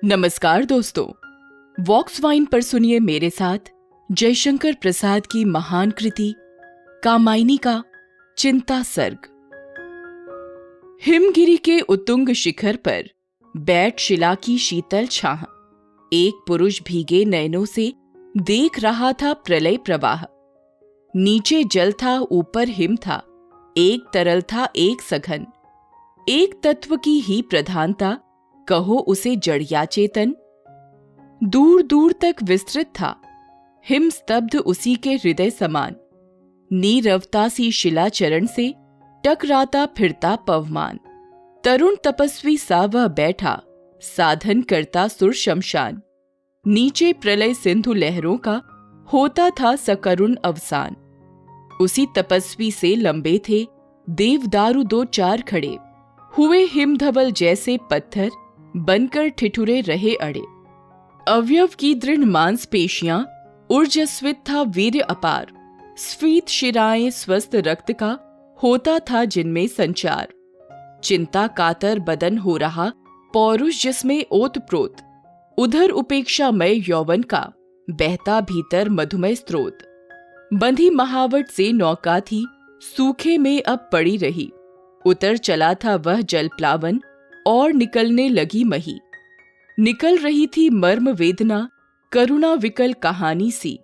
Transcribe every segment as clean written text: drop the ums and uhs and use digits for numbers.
नमस्कार दोस्तों, वॉक्स वाइन पर सुनिए मेरे साथ जयशंकर प्रसाद की महान कृति कामायनी का चिंता सर्ग। हिमगिरी के उत्तुंग शिखर पर बैठ शिला की शीतल छाह एक पुरुष भीगे नयनों से देख रहा था प्रलय प्रवाह। नीचे जल था, ऊपर हिम था, एक तरल था एक सघन। एक तत्व की ही प्रधानता, कहो उसे जड़ या चेतन। दूर दूर तक विस्तृत था हिम स्तब्ध उसी के हृदय समान। नीरवता सी शिला चरण से टकराता फिरता पवमान। तरुण तपस्वी सा वह बैठा, साधन करता सुर शमशान। नीचे प्रलय सिंधु लहरों का होता था सकरुण अवसान। उसी तपस्वी से लंबे थे देवदारू दो चार खड़े, हुए हिमधवल जैसे पत्थर बनकर ठिठुरे रहे अड़े। अवयव की दृढ़ मांसपेशियां, ऊर्जस्वित था वीर्य अपार। स्फीत शिराएं, स्वस्थ रक्त का होता था जिनमें संचार। चिंता कातर बदन हो रहा पौरुष जिसमें ओतप्रोत। उधर उपेक्षामय यौवन का बहता भीतर मधुमय स्रोत। बंधी महावट से नौका थी, सूखे में अब पड़ी रही। उतर चला था वह जल प्लावन, और निकलने लगी मही। निकल रही थी मर्म वेदना, करुणा विकल कहानी सी।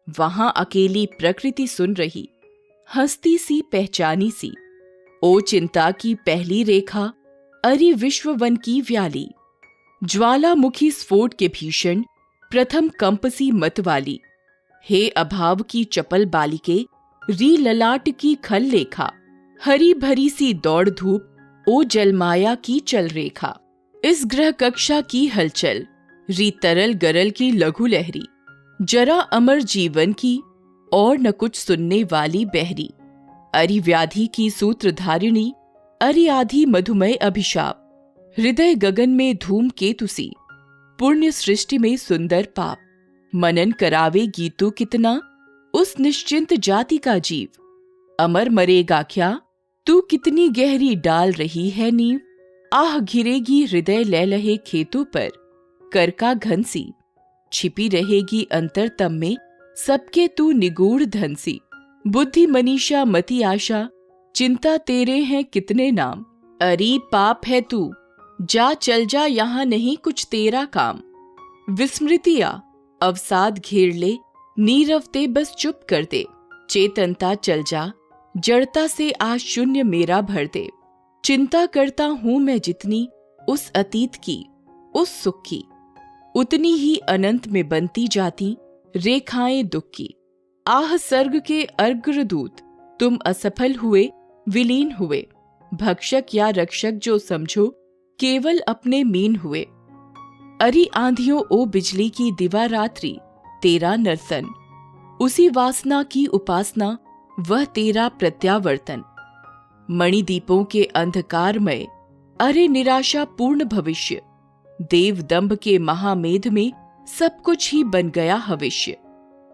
वहां अकेली प्रकृति सुन रही, हंसती सी पहचानी सी। ओ चिंता की पहली रेखा, अरि विश्व वन की व्याली। ज्वालामुखी स्फोट के भीषण, प्रथम कंपसी मत वाली। हे अभाव की चपल बालिके, री ललाट की खल लेखा। हरी भरी सी दौड़ धूप, ओ जलमाया की चल रेखा। इस ग्रह कक्षा की हलचल, री तरल गरल की लघु लहरी। जरा अमर जीवन की, और न कुछ सुनने वाली बहरी। अरि व्याधि की सूत्रधारिणी, अरि आधी मधुमय अभिशाप। हृदय गगन में धूम केतुसी, पुण्य सृष्टि में सुंदर पाप। मनन करावे गीतु कितना, उस निश्चिंत जाति का जीव। अमर मरेगा क्या, तू कितनी गहरी डाल रही है नींव। आह घिरेगी हृदय लय लहे खेतों पर, कर का घन सी। छिपी रहेगी अंतरतम में, सबके तू निगूढ़ धन सी। बुद्धि मनीषा मति आशा, चिंता तेरे हैं कितने नाम। अरे पाप है तू, जा चल जा, यहाँ नहीं कुछ तेरा काम। विस्मृतियां अवसाद घेर ले, नीरवते बस चुप कर दे। चेतनता चल जा, जड़ता से आज शून्य मेरा भर दे। चिंता करता हूं मैं जितनी, उस अतीत की, उस सुख की। उतनी ही अनंत में बनती जाती रेखाएं दुख की। आह सर्ग के अग्रदूत, तुम असफल हुए, विलीन हुए। भक्षक या रक्षक जो समझो, केवल अपने मीन हुए। अरि आंधियों ओ बिजली की दिवारात्रि, तेरा नर्तन। उसी वासना की उपासना, वह तेरा प्रत्यावर्तन। मणिदीपों के अंधकारमय, अरे निराशा पूर्ण भविष्य। देव दंभ के महामेध में, सब कुछ ही बन गया भविष्य।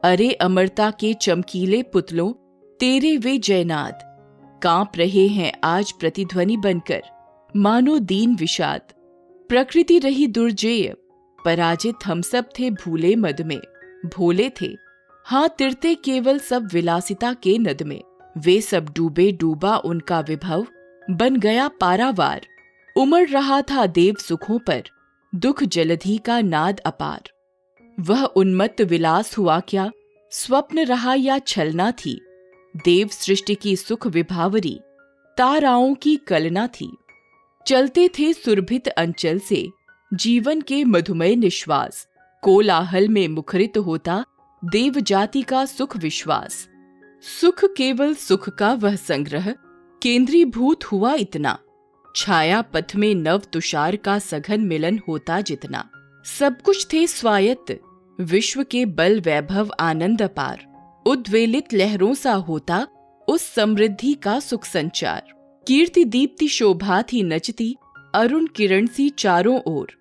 अरे अमरता के चमकीले पुतलों, तेरे वे जयनाद। कांप रहे हैं आज प्रतिध्वनि बनकर, मानो दीन विषाद। प्रकृति रही दुर्जेय, पराजित हम सब थे भूले मद में। भोले थे, हाँ तिरते केवल सब विलासिता के नद में। वे सब डूबे, डूबा उनका विभव, बन गया पारावार। उमड़ रहा था देव सुखों पर, दुख जलधि का नाद अपार। वह उन्मत्त विलास हुआ क्या, स्वप्न रहा या छलना थी। देव सृष्टि की सुख विभावरी, ताराओं की कलना थी। चलते थे सुरभित अंचल से, जीवन के मधुमय निश्वास। कोलाहल में मुखरित होता, देव जाति का सुख विश्वास। सुख केवल सुख का वह संग्रह, केंद्रीभूत हुआ इतना। छाया पथ में नव तुषार का सघन मिलन होता जितना। सब कुछ थे स्वायत्त, विश्व के बल वैभव आनंद अपार। उद्वेलित लहरों सा होता, उस समृद्धि का सुख संचार। कीर्ति दीप्ति शोभा थी नचती, अरुण किरण सी चारों ओर।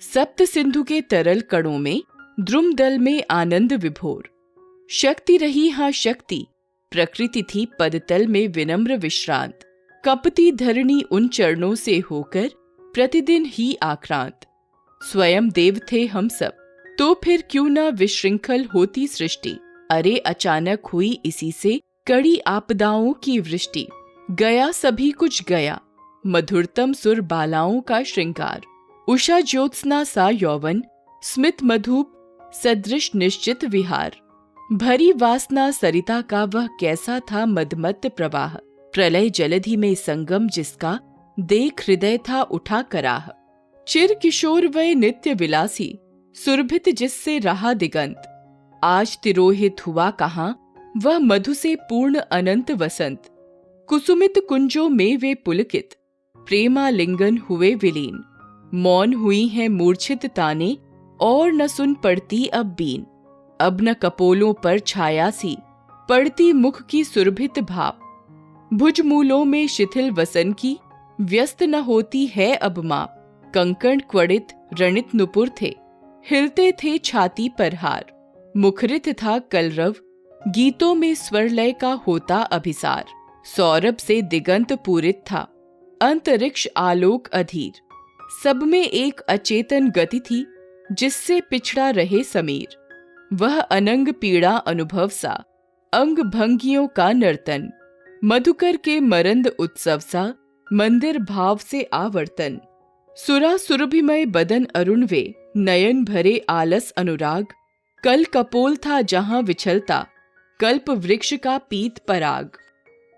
सप्त सिंधु के तरल कणों में, द्रुमदल में आनंद विभोर। शक्ति रही हाँ शक्ति, प्रकृति थी पदतल में विनम्र विश्रांत। कपती धरणी उन चरणों से होकर, प्रतिदिन ही आक्रांत। स्वयं देव थे हम सब, तो फिर क्यों न विशृंखल होती सृष्टि। अरे अचानक हुई इसी से कड़ी आपदाओं की वृष्टि। गया सभी कुछ गया, मधुरतम सुर बालाओं का श्रृंगार। उषा ज्योत्सना सा यौवन, स्मित मधुप सदृश निश्चित विहार। भरी वासना सरिता का वह कैसा था मदमत्त प्रवाह। प्रलय जलधि में संगम जिसका, देख हृदय था उठा कराह। चिर किशोर वय नित्य विलासी, सुरभित जिससे रहा दिगंत। आज तिरोहित हुआ कहाँ, वह मधु से पूर्ण अनंत वसंत। कुसुमित कुंजों में वे पुलकित, प्रेमालिंगन हुए विलीन। मौन हुई हैं मूर्छित ताने, और न सुन पड़ती अब बीन। अब न कपोलों पर छाया सी, पड़ती मुख की सुरभित भाप। भुजमूलों में शिथिल वसन की, व्यस्त न होती है अब माप। कंकण क्वड़ित रणित नुपुर थे, हिलते थे छाती पर हार। मुखरित था कलरव, गीतों में स्वरलय का होता अभिसार। सौरभ से दिगंत पूरित था, अंतरिक्ष आलोक अधीर। सब में एक अचेतन गति थी, जिससे पिछड़ा रहे समीर। वह अनंग पीड़ा अनुभव सा, अंग भंगियों का नर्तन। मधुकर के मरंद उत्सव सा, मंदिर भाव से आवर्तन। सुरा सुरभिमय बदन अरुण वे, नयन भरे आलस अनुराग। कल कपोल था जहां विछलता, कल्प वृक्ष का पीत पराग।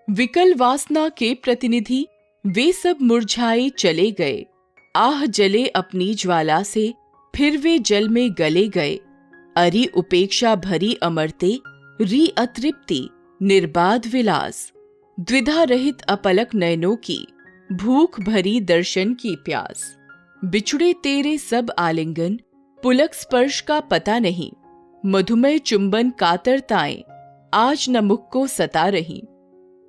विकल वासना के प्रतिनिधि, वे सब मुरझाए चले गए। आह जले अपनी ज्वाला से, फिर वे जल में गले गए। अरि उपेक्षा भरी अमरते, री अतृप्ति निर्बाध विलास। द्विधा रहित अपलक नयनों की, भूख भरी दर्शन की प्यास। बिछुड़े तेरे सब आलिंगन, पुलक स्पर्श का पता नहीं। मधुमय चुंबन कातरताएं, आज न मुख को सता रही।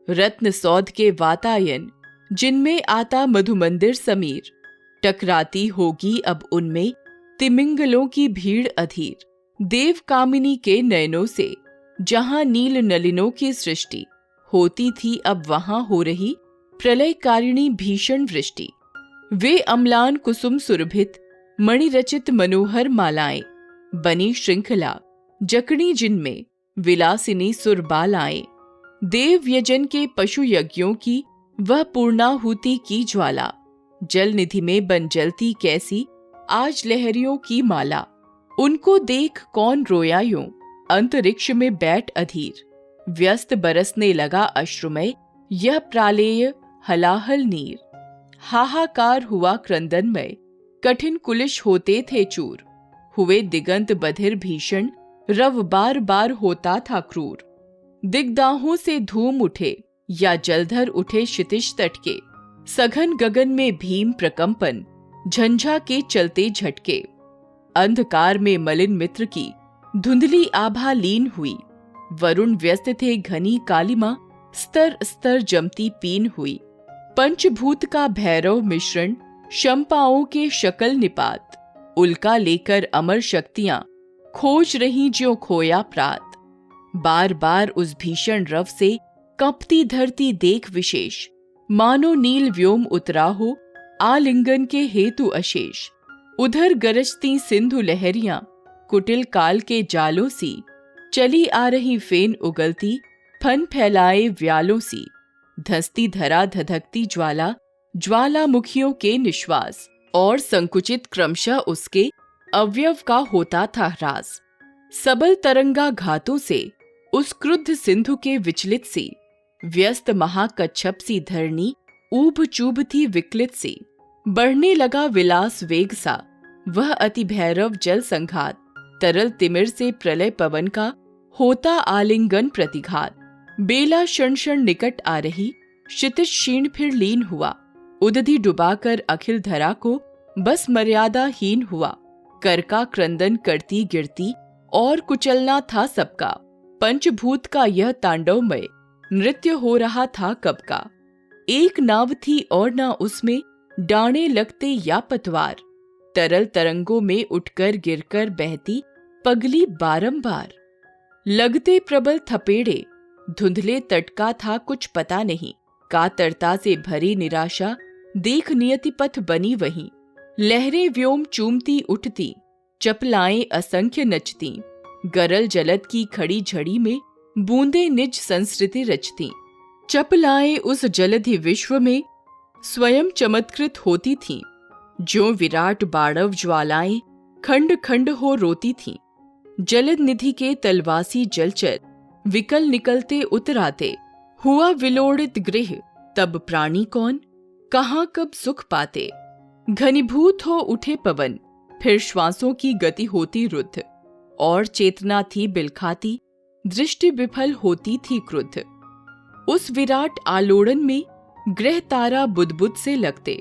रत्न सौध के वातायन, जिनमें आता मधुमंदिर समीर। टकराती होगी अब उनमें, तिमिंगलों की भीड़ अधीर। देव कामिनी के नयनों से, जहां नील नलिनों की सृष्टि। होती थी अब वहां हो रही, प्रलयकारिणी भीषण वृष्टि। वे अम्लान कुसुम सुरभित, मणिरचित मनोहर मालाएं। बनी श्रृंखला जकड़ी जिनमें, विलासिनी सुरबालाएं। देव यजन के पशु यज्ञों की, वह पूर्णाहुति की ज्वाला। जल निधि में बन जलती कैसी, आज लहरियों की माला। उनको देख कौन रोया यूं, अंतरिक्ष में बैठ अधीर। व्यस्त बरसने लगा अश्रुमय, यह प्रालेय हलाहल नीर। हाहाकार हुआ क्रंदनमय, कठिन कुलिश होते थे चूर। हुए दिगंत बधिर भीषण, रव बार बार होता था क्रूर। दिग्दाहों से धूम उठे, या जलधर उठे क्षितिज तट के। सघन गगन में भीम प्रकंपन, झंझा के चलते झटके। अंधकार में मलिन मित्र की, धुंधली आभा लीन हुई। वरुण व्यस्त थे घनी कालिमा, स्तर स्तर जमती पीन हुई। पंचभूत का भैरव मिश्रण, शंपाओं के शकल निपात। उल्का लेकर अमर शक्तियां, खोज रही ज्यों खोया प्रात। बार बार उस भीषण रव से, कंपती धरती देख विशेष। मानो नील व्योम उतरा हो, आलिंगन के हेतु अशेष। उधर गरजती सिंधु लहरियां, कुटिल काल के जालों सी। चली आ रही फेन उगलती, फन फैलाए व्यालों सी। धंसती धरा धधकती ज्वाला, ज्वालामुखियों के निश्वास। और संकुचित क्रमशः उसके, अवयव का होता था ह्रास। सबल तरंगा घातों से, उस क्रुद्ध सिंधु के विचलित सी। व्यस्त महाकच्छप सी धरणी, ऊब चूब थी विकलित सी। बढ़ने लगा विलास वेग सा, वह अति भैरव जल संघात। तरल तिमिर से प्रलय पवन का, होता आलिंगन प्रतिघात। बेला क्षण क्षण निकट आ रही, क्षितिज क्षीण फिर लीन हुआ। उदधि डुबाकर अखिल धरा को, बस मर्यादाहीन हुआ। कर का क्रंदन करती गिरती, और कुचलना था सबका। पंचभूत का यह तांडवमय, नृत्य हो रहा था कब का। एक नाव थी और न उसमें, डाणे लगते या पतवार। तरल तरंगों में उठकर गिरकर बहती, पगली बारंबार। लगते प्रबल थपेड़े, धुंधले तट का था कुछ पता नहीं। कातरता से भरी निराशा, देख नियति पथ बनी वहीं। लहरें व्योम चूमती उठती, चपलाएं असंख्य नचती, गरल जलद की खड़ी झड़ी में बूंदे निज संस्कृति रचती। चपलाएं उस जलधि विश्व में स्वयं चमत्कृत होती थीं, जो विराट बाड़व ज्वालाएं खंड खंड हो रोती थीं। जलद निधि के तलवासी जलचर विकल निकलते उतराते, हुआ विलोड़ित गृह तब प्राणी कौन, कहाँ कब सुख पाते। घनीभूत हो उठे पवन, फिर श्वासों की गति होती रुद्ध, और चेतना थी बिलखाती, दृष्टि विफल होती थी क्रुद्ध। उस विराट आलोड़न में ग्रह तारा बुदबुद से लगते,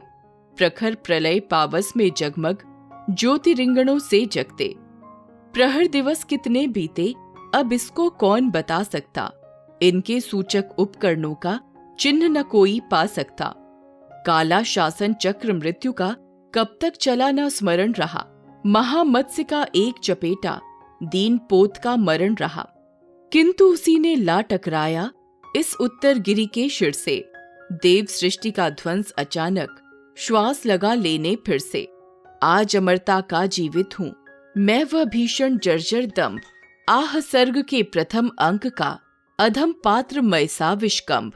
प्रखर प्रलय पावस में जगमग ज्योतिरिंगणों से जगते। प्रहर दिवस कितने बीते अब इसको कौन बता सकता, इनके सूचक उपकरणों का चिन्ह न कोई पा सकता। काला शासन चक्र मृत्यु का कब तक चला न स्मरण रहा, महामत्स्य का एक चपेटा दीन पोत का मरण रहा। किंतु उसी ने ला टकराया इस उत्तर गिरि के शिर से, देव सृष्टि का ध्वंस अचानक श्वास लगा लेने फिर से। आज अमरता का जीवित हूँ मैं, वह भीषण जर्जर दंभ, आह सर्ग के प्रथम अंक का अधम पात्र मैसा विष्कंभ।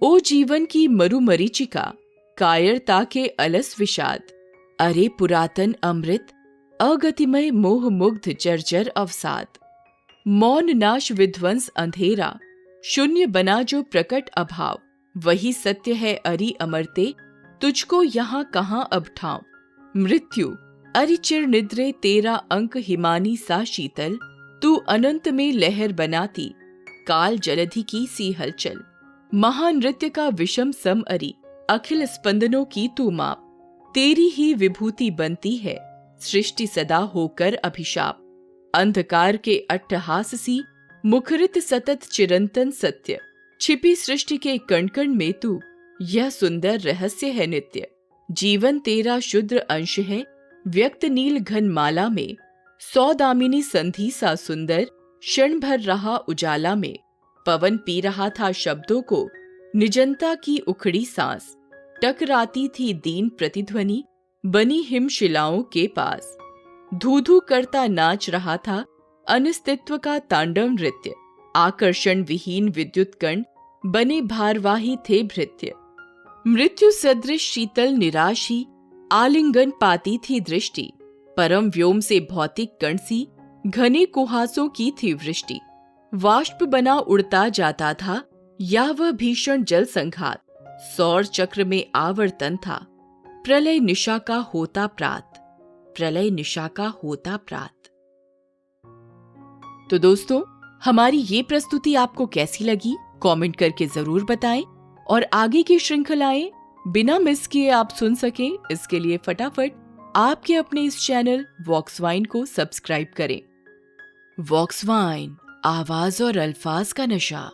ओ जीवन की मरुमरीचिका, कायरता के अलस विषाद, अरे पुरातन अमृत अगतिमय मोह मुग्ध जर्जर अवसाद। मौन नाश विध्वंस अंधेरा, शून्य बना जो प्रकट अभाव, वही सत्य है अरि अमरते, तुझको यहाँ कहाँ अब ठाव। मृत्यु अरि चिर निद्रे तेरा अंक हिमानी सा शीतल, तू अनंत में लहर बनाती, काल जलधि की सी हलचल। महानृत्य का विषम सम अरि, अखिल स्पंदनों की तू माप, तेरी ही विभूति बनती है सृष्टि सदा होकर अभिशाप। अंधकार के अट्टहास सी मुखरित सतत चिरंतन सत्य, छिपी सृष्टि के कण कण में तू यह सुंदर रहस्य है नित्य। जीवन तेरा शुद्र अंश है व्यक्त नील घन माला में, सौदामिनी संधि सा सुंदर क्षण भर रहा उजाला में। पवन पी रहा था शब्दों को निजंता की उखड़ी सांस, टकराती थी दीन प्रतिध्वनि बनी हिमशिलाओं के पास। धू धू करता नाच रहा था अनिस्तित्व का तांडव नृत्य, आकर्षण विहीन विद्युत कण बने भारवाही थे भृत्य। मृत्यु सदृश शीतल निराशी आलिंगन पाती थी दृष्टि, परम व्योम से भौतिक कण सी घने कुहासों की थी वृष्टि। वाष्प बना उड़ता जाता था या वह भीषण जल संघात, सौर चक्र में आवर्तन था प्रलय निशा का होता प्रात, प्रलय निशा का होता प्रात। तो दोस्तों, हमारी ये प्रस्तुति आपको कैसी लगी कमेंट करके जरूर बताएं, और आगे की श्रृंखलाएं बिना मिस किए आप सुन सकें, इसके लिए फटाफट आपके अपने इस चैनल वॉक्स वाइन को सब्सक्राइब करें। वॉक्स वाइन, आवाज और अल्फाज का नशा।